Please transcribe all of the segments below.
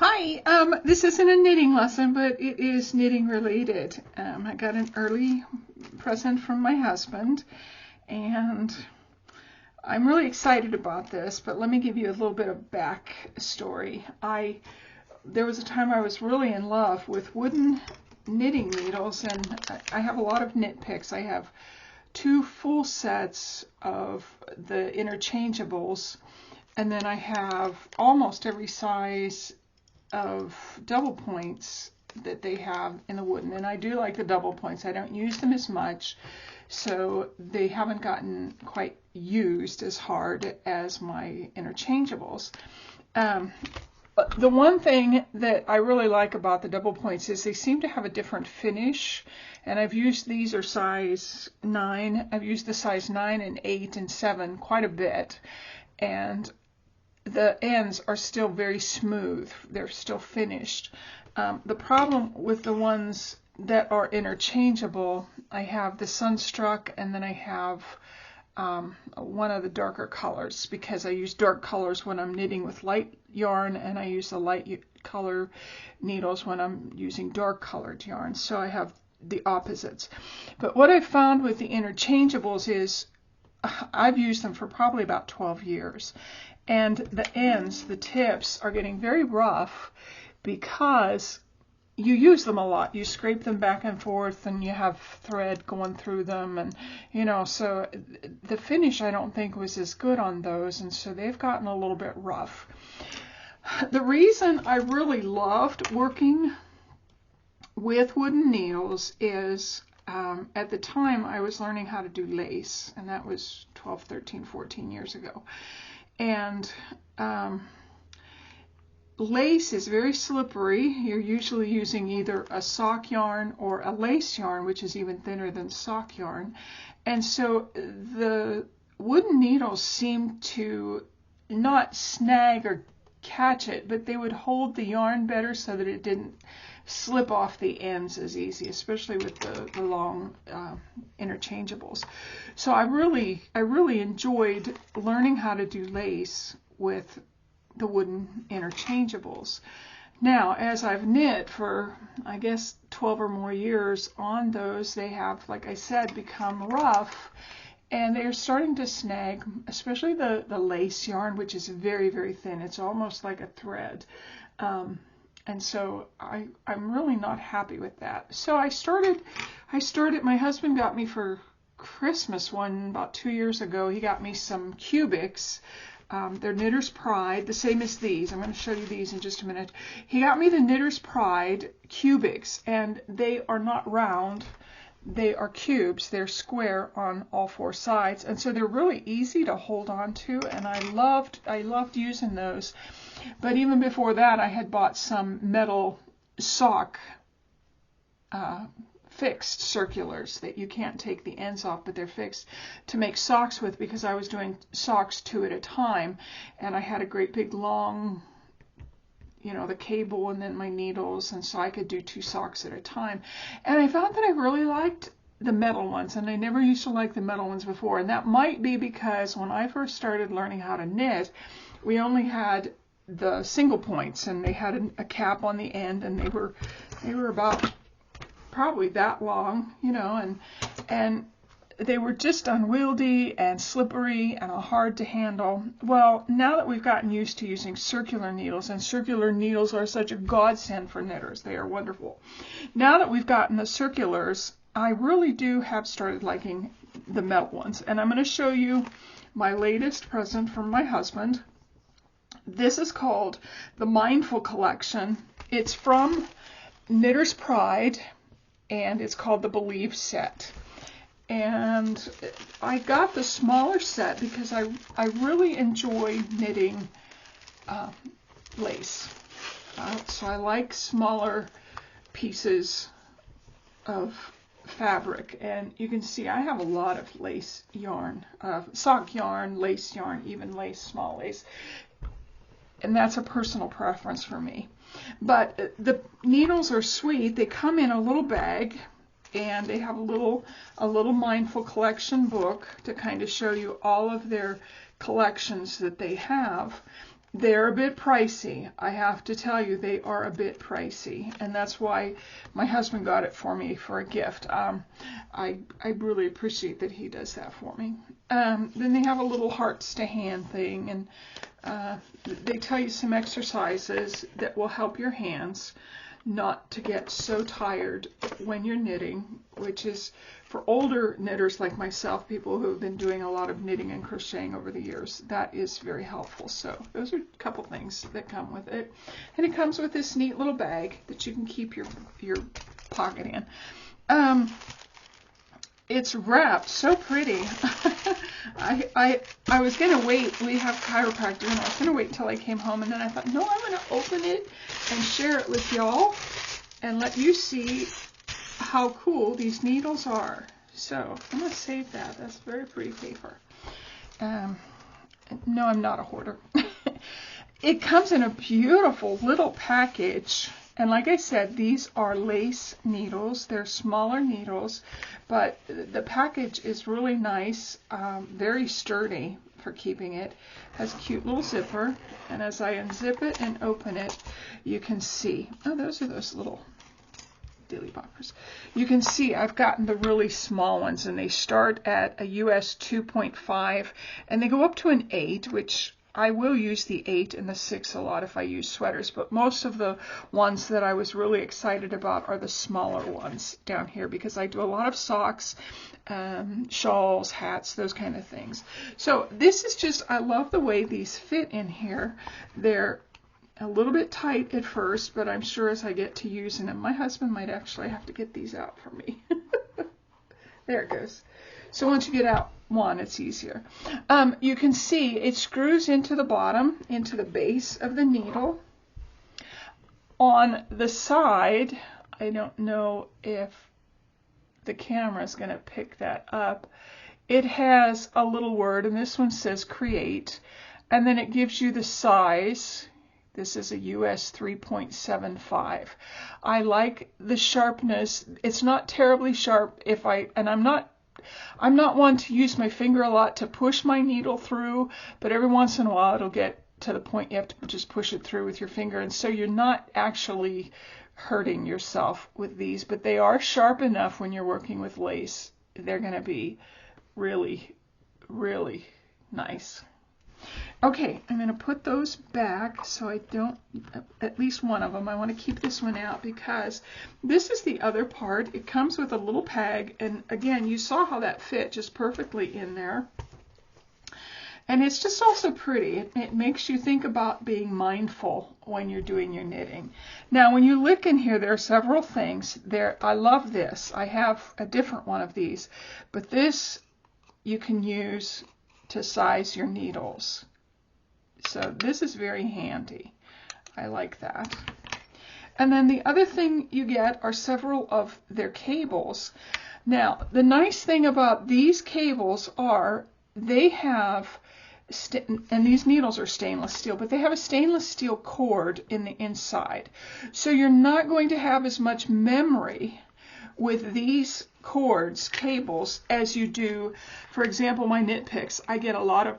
Hi, this isn't a knitting lesson, but it is knitting related. I got an early present from my husband, and I'm really excited about this, but let me give you a little bit of backstory. There was a time I was really in love with wooden knitting needles, and I have a lot of knit picks. I have 2 full sets of the interchangeables, and then I have almost every size of double points that they have in the wooden, and I do like the double points. I don't use them as much, so they haven't gotten quite used as hard as my interchangeables. But the one thing that I really like about the double points is they seem to have a different finish, and I've used these are size 9. I've used the size 9 and 8 and 7 quite a bit, and the ends are still very smooth. They're still finished. The problem with the ones that are interchangeable, I have the Sunstruck, and then I have one of the darker colors, because I use dark colors when I'm knitting with light yarn, and I use the light color needles when I'm using dark colored yarn. So I have the opposites. But what I've found with the interchangeables is I've used them for probably about 12 years. And the ends, the tips, are getting very rough because you use them a lot. You scrape them back and forth, and you have thread going through them, and so the finish I don't think was as good on those, and so they've gotten a little bit rough. The reason I really loved working with wooden needles is at the time I was learning how to do lace, and that was 12, 13, 14 years ago. And lace is very slippery. You're usually using either a sock yarn or a lace yarn, which is even thinner than sock yarn. And so the wooden needles seem to not snag or catch it, but they would hold the yarn better so that it didn't slip off the ends as easy, especially with the long interchangeables. So I really enjoyed learning how to do lace with the wooden interchangeables. Now, as I've knit for, I guess, 12 or more years on those, they have, like I said, become rough, and they're starting to snag, especially the lace yarn, which is very, very thin. It's almost like a thread. And so I'm really not happy with that. So I started, my husband got me for Christmas about 2 years ago, he got me some cubics. They're Knitter's Pride, the same as these. I'm going to show you these in just a minute. He got me the Knitter's Pride cubics, and they are not round. They are cubes. They're square on all 4 sides, and so they're really easy to hold on to, and I loved using those. But even before that, I had bought some metal sock fixed circulars that you can't take the ends off, but they're fixed, to make socks with, because I was doing socks 2 at a time, and I had a great big long, the cable and then my needles, and so I could do 2 socks at a time. And I found that I really liked the metal ones, and I never used to like the metal ones before, and that might be because when I first started learning how to knit, we only had the single points, and they had a cap on the end, and they were about probably that long, and they were just unwieldy and slippery and hard to handle. Well, now that we've gotten used to using circular needles, and circular needles are such a godsend for knitters, they are wonderful. Now that we've gotten the circulars, I really do have started liking the metal ones, and I'm going to show you my latest present from my husband. This is called the Mindful Collection. It's from Knitter's Pride, and it's called the Believe set. And I got the smaller set because I really enjoy knitting lace. So I like smaller pieces of fabric, and you can see I have a lot of lace yarn, sock yarn, lace yarn, even lace, small lace. And that's a personal preference for me. But the needles are sweet. They come in a little bag, and they have a little Mindful Collection book to kind of show you all of their collections that they have. They're a bit pricey. I have to tell you, they are a bit pricey, and that's why my husband got it for me for a gift. I really appreciate that he does that for me. Then they have a little hearts to hand thing, and they tell you some exercises that will help your hands not to get so tired when you're knitting, which is for older knitters like myself, people who have been doing a lot of knitting and crocheting over the years. That is very helpful. So those are a couple things that come with it. And it comes with this neat little bag that you can keep your pocket in. It's wrapped so pretty. I was going to wait. We have chiropractor, and I was going to wait until I came home, and then I thought, no, I'm going to open it and share it with y'all and let you see how cool these needles are. So I'm going to save that. That's very pretty paper. No, I'm not a hoarder. It comes in a beautiful little package. And like I said, these are lace needles. They're smaller needles, but the package is really nice, very sturdy for keeping it. Has a cute little zipper, and as I unzip it and open it, you can see, oh, those are those little dilly boppers. You can see I've gotten the really small ones, and they start at a US 2.5, and they go up to an 8, which I will use the 8 and the 6 a lot if I use sweaters, but most of the ones that I was really excited about are the smaller ones down here, because I do a lot of socks, shawls, hats, those kind of things. So this is just, I love the way these fit in here. They're a little bit tight at first, but I'm sure as I get to using them, my husband might actually have to get these out for me. There it goes. So once you get out one, it's easier. You can see it screws into the bottom, into the base of the needle. On the side, I don't know if the camera is going to pick that up. It has a little word, and this one says create, and then it gives you the size. This is a US 3.75. I like the sharpness. It's not terribly sharp and I'm not one to use my finger a lot to push my needle through, but every once in a while it'll get to the point you have to just push it through with your finger, and so you're not actually hurting yourself with these, but they are sharp enough when you're working with lace. They're going to be really, really nice. Okay, I'm going to put those back so I don't, at least one of them, I want to keep this one out because this is the other part. It comes with a little peg, and again, you saw how that fit just perfectly in there. And it's just also pretty. It makes you think about being mindful when you're doing your knitting. Now, when you look in here, there are several things. I love this. I have a different one of these, but this you can use to size your needles. So this is very handy. I like that. And then the other thing you get are several of their cables. Now, the nice thing about these cables are they have, and these needles are stainless steel, but they have a stainless steel cord in the inside. So you're not going to have as much memory with these cords, cables, as you do, for example, my knit picks. I get a lot of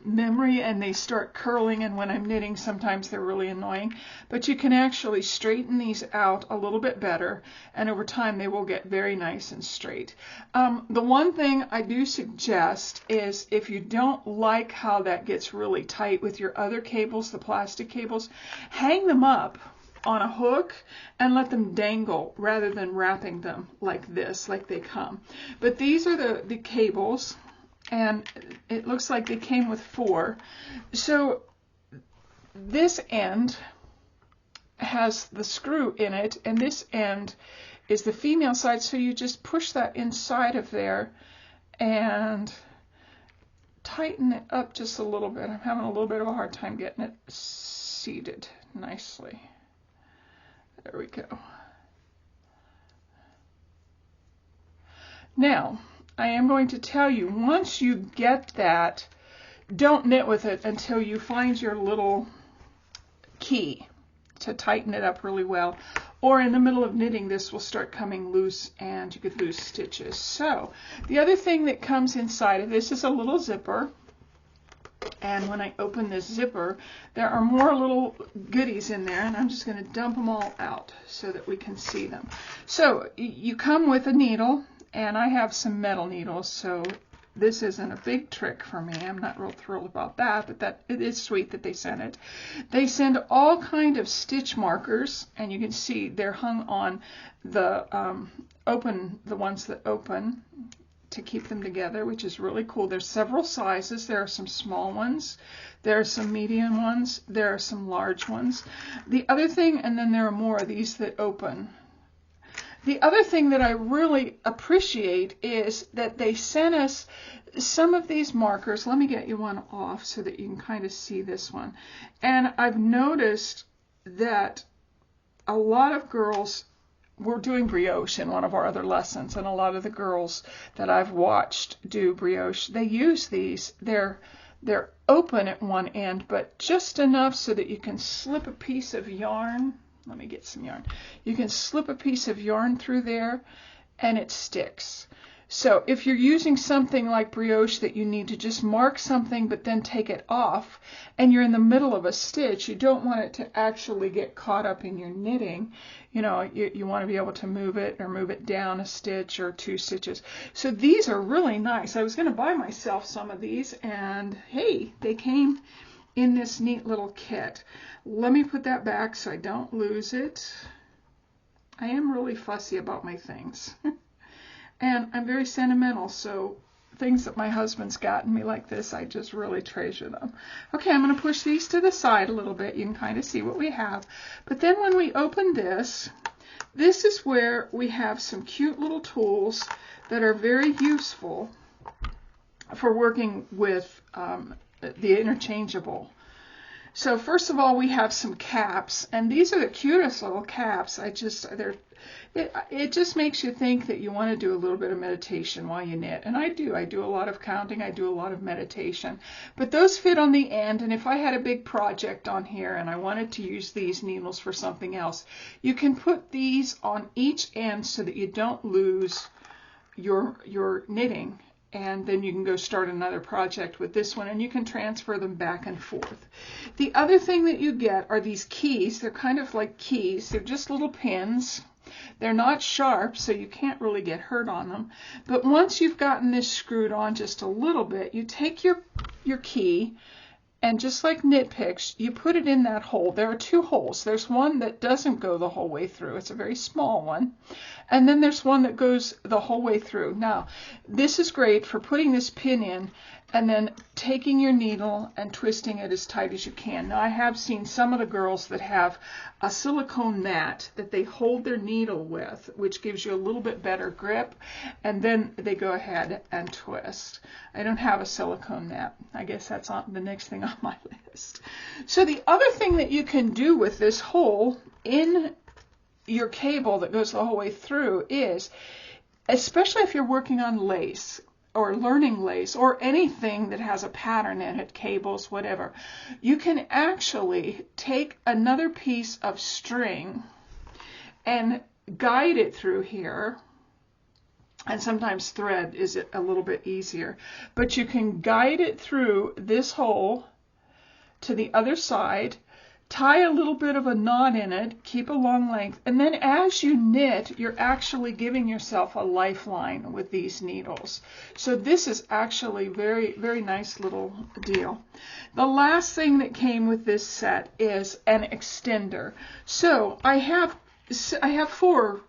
memory and they start curling, and when I'm knitting sometimes they're really annoying, but you can actually straighten these out a little bit better, and over time they will get very nice and straight. The one thing I do suggest is if you don't like how that gets really tight with your other cables, the plastic cables, hang them up on a hook and let them dangle rather than wrapping them like this, like they come. But these are the cables, and it looks like they came with 4. So this end has the screw in it, and this end is the female side, so you just push that inside of there and tighten it up just a little bit. I'm having a little bit of a hard time getting it seated nicely. There we go. Now, I am going to tell you, once you get that, don't knit with it until you find your little key to tighten it up really well. Or in the middle of knitting, this will start coming loose and you could lose stitches. So, the other thing that comes inside of this is a little zipper. And when I open this zipper, there are more little goodies in there, and I'm just going to dump them all out so that we can see them. So you come with a needle, and I have some metal needles, so this isn't a big trick for me. I'm not real thrilled about that, but it is sweet that they sent it. They send all kind of stitch markers, and you can see they're hung on the the ones that open to keep them together, which is really cool. There's several sizes. There are some small ones, there are some medium ones, there are some large ones. The other thing, and then there are more of these that open. The other thing that I really appreciate is that they sent us some of these markers. Let me get you one off so that you can kind of see this one. And I've noticed that a lot of girls, we're doing brioche in one of our other lessons, and a lot of the girls that I've watched do brioche, they use these. They're open at one end, but just enough so that you can slip a piece of yarn. Let me get some yarn. You can slip a piece of yarn through there and it sticks. So if you're using something like brioche that you need to just mark something but then take it off, and you're in the middle of a stitch, you don't want it to actually get caught up in your knitting. You know, you want to be able to move it or move it down a stitch or 2 stitches. So these are really nice. I was going to buy myself some of these, and hey, they came in this neat little kit. Let me put that back so I don't lose it. I am really fussy about my things. And I'm very sentimental, so things that my husband's gotten me like this, I just really treasure them. Okay, I'm going to push these to the side a little bit. You can kind of see what we have. But then when we open this, this is where we have some cute little tools that are very useful for working with the interchangeable. So first of all, we have some caps, and these are the cutest little caps. It just makes you think that you want to do a little bit of meditation while you knit. And I do a lot of counting, I do a lot of meditation. But those fit on the end, and if I had a big project on here and I wanted to use these needles for something else, you can put these on each end so that you don't lose your knitting. And then you can go start another project with this one, and you can transfer them back and forth. The other thing that you get are these keys. They're kind of like keys. They're just little pins. They're not sharp, so you can't really get hurt on them. But once you've gotten this screwed on just a little bit, you take your key, and just like knit picks, you put it in that hole. There are 2 holes. There's one that doesn't go the whole way through. It's a very small one. And then there's one that goes the whole way through. Now, this is great for putting this pin in and then taking your needle and twisting it as tight as you can. Now, I have seen some of the girls that have a silicone mat that they hold their needle with, which gives you a little bit better grip, and then they go ahead and twist. I don't have a silicone mat. I guess that's on the next thing on my list. So the other thing that you can do with this hole in your cable that goes the whole way through is, especially if you're working on lace or learning lace or anything that has a pattern in it, cables, whatever, you can actually take another piece of string and guide it through here. And sometimes thread is a little bit easier, but you can guide it through this hole to the other side, tie a little bit of a knot in it, keep a long length, and then as you knit, you're actually giving yourself a lifeline with these needles. So this is actually very, very nice little deal. The last thing that came with this set is an extender. So I have 4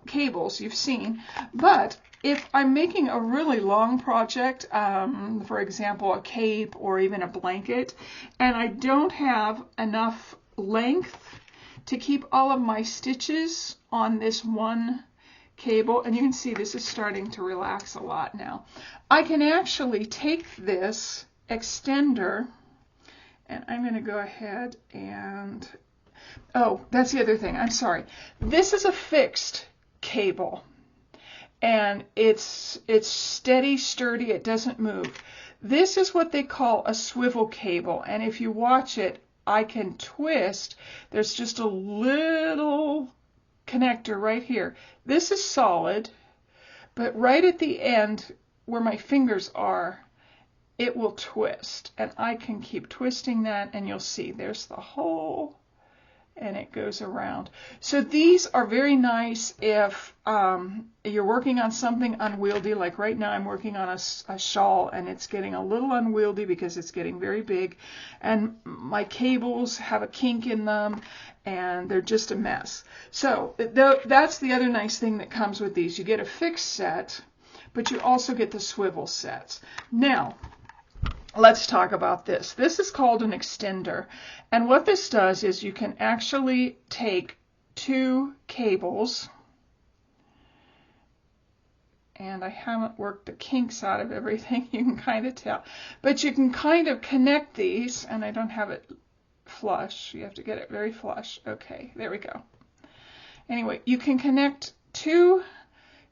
cables you've seen, but if I'm making a really long project, for example, a cape or even a blanket, and I don't have enough length to keep all of my stitches on this one cable, and you can see this is starting to relax a lot now, I can actually take this extender, and I'm going to go ahead and, oh, that's the other thing, I'm sorry. This is a fixed cable. And it's steady, sturdy, it doesn't move. This is what they call a swivel cable, and if you watch it, I can twist. There's just a little connector right here. This is solid, but right at the end where my fingers are, it will twist, and I can keep twisting that, and you'll see there's the hole, and it goes around. So these are very nice if you're working on something unwieldy, like right now I'm working on a shawl, and it's getting a little unwieldy because it's getting very big, and my cables have a kink in them, and they're just a mess. So that's the other nice thing that comes with these. You get a fixed set, but you also get the swivel sets. Now, let's talk about this. This is called an extender. And what this does is you can actually take two cables, and I haven't worked the kinks out of everything, you can kind of tell, but you can kind of connect these, and I don't have it flush. You have to get it very flush. Okay, there we go. Anyway, you can connect two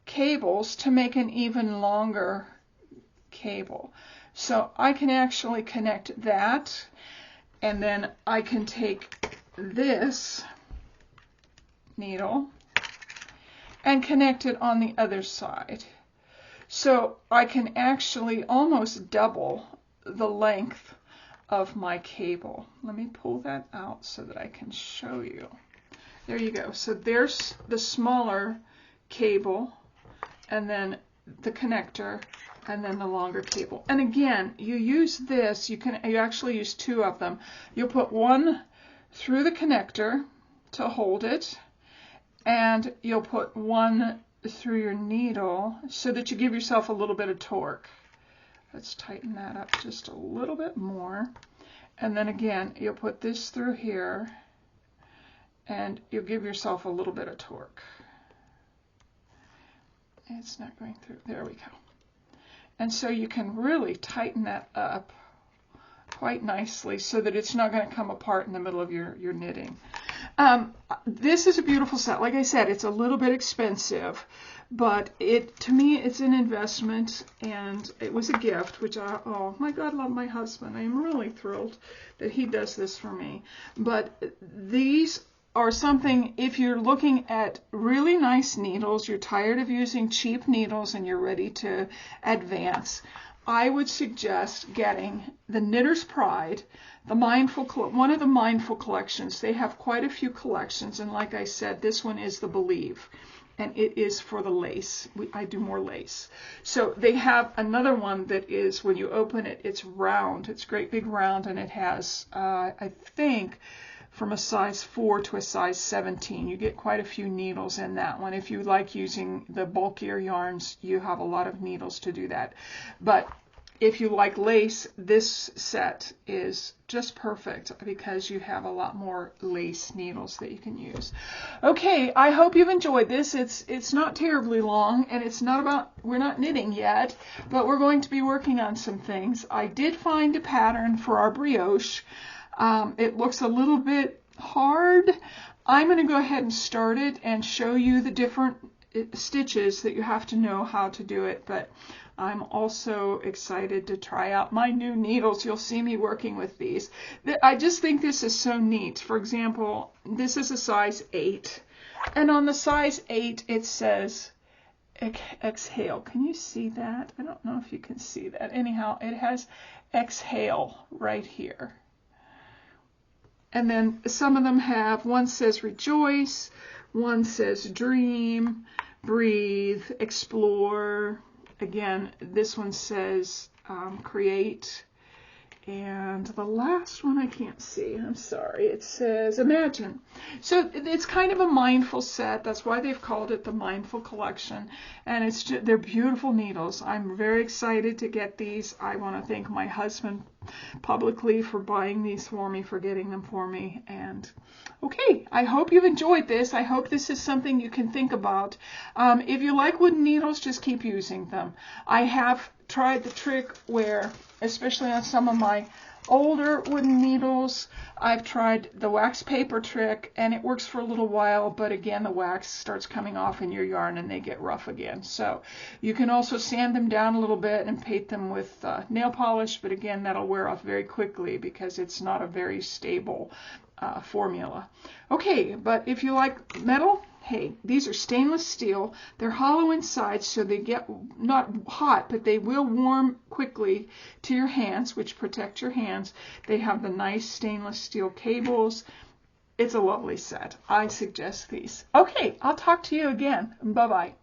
cables to make an even longer cable. So I can actually connect that, and then I can take this needle and connect it on the other side. So I can actually almost double the length of my cable. Let me pull that out so that I can show you. There you go. So there's the smaller cable, and then the connector, and then the longer cable. And again, you use this, you actually use two of them. You'll put one through the connector to hold it, and you'll put one through your needle so that you give yourself a little bit of torque. Let's tighten that up just a little bit more. And then again, you'll put this through here, and you'll give yourself a little bit of torque. It's not going through. There we go. And so you can really tighten that up quite nicely so that it's not going to come apart in the middle of your knitting. This is a beautiful set. Like I said, it's a little bit expensive, but to me, it's an investment, and it was a gift, which oh my God, love my husband. I am really thrilled that he does this for me. But these are something, if you're looking at really nice needles, you're tired of using cheap needles, and you're ready to advance, I would suggest getting the Knitter's Pride, one of the Mindful collections. They have quite a few collections, and like I said, this one is the Believe, and it is for the lace. I do more lace. So they have another one that is, when you open it, it's round. It's great big round, and it has, I think, from a size 4 to a size 17. You get quite a few needles in that one. If you like using the bulkier yarns, you have a lot of needles to do that. But if you like lace, this set is just perfect because you have a lot more lace needles that you can use. Okay, I hope you've enjoyed this. It's not terribly long, and it's not about, we're not knitting yet, but we're going to be working on some things. I did find a pattern for our brioche. It looks a little bit hard. I'm going to go ahead and start it and show you the different stitches that you have to know how to do it, but I'm also excited to try out my new needles. You'll see me working with these. I just think this is so neat. For example, this is a size 8, and on the size 8 it says exhale. Can you see that? I don't know if you can see that. Anyhow, it has exhale right here. And then some of them have, one says rejoice, one says dream, breathe, explore. Again, this one says create. And the last one I can't see, I'm sorry, it says imagine. So it's kind of a mindful set. That's why they've called it the Mindful Collection. And they're beautiful needles. I'm very excited to get these. I want to thank my husband publicly for buying these for me, for getting them for me. And okay, I hope you've enjoyed this. I hope this is something you can think about. If you like wooden needles, just keep using them. I have tried the trick where, especially on some of my older wooden needles, I've tried the wax paper trick, and it works for a little while, but again, the wax starts coming off in your yarn and they get rough again. So you can also sand them down a little bit and paint them with nail polish, but again, that'll wear off very quickly because it's not a very stable formula. Okay, but if you like metal, hey, these are stainless steel. They're hollow inside, so they get not hot, but they will warm quickly to your hands, which protect your hands. They have the nice stainless steel cables. It's a lovely set. I suggest these. Okay, I'll talk to you again. Bye-bye.